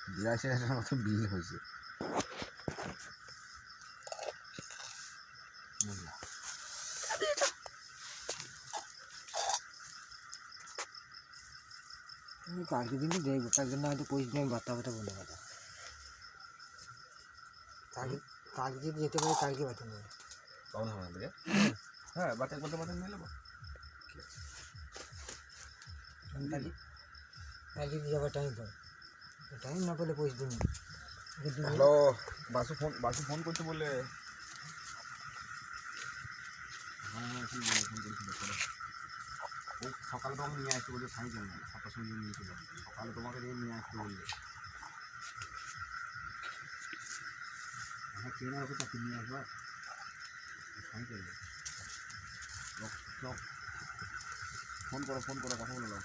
82,000 মতো বিল হয়েছে। কালকে দিনই দেখবো, তার জন্য হয়তো পয়সা আমি বার্তা বার্তা বলে কথা কালকে যদি যেতে পারি কালকে বার্তা নেবো। কখন হবে আমাদের? হ্যাঁ, বাচ্চা বাচ্চা নিয়ে নেবো। কালকে দিয়ে যাবার টাইম পাই, টাইম না পেলে পয়সা দিন। হ্যালো, বাসু ফোন করতে বলে। হ্যাঁ ঠিক বলে, ফোন করেছিল। ও সকালে তোমাকে নিয়ে আসতে বলছে, সাইকেল নেই, 7টার সময় নিয়ে চলে আসবে। সকালে তোমাকে নিয়ে আসতে বললে। হ্যাঁ ট্রেনের ওপর তো নিয়ে আসবো সাইকেল। ফোন করো কথা বলে দাও।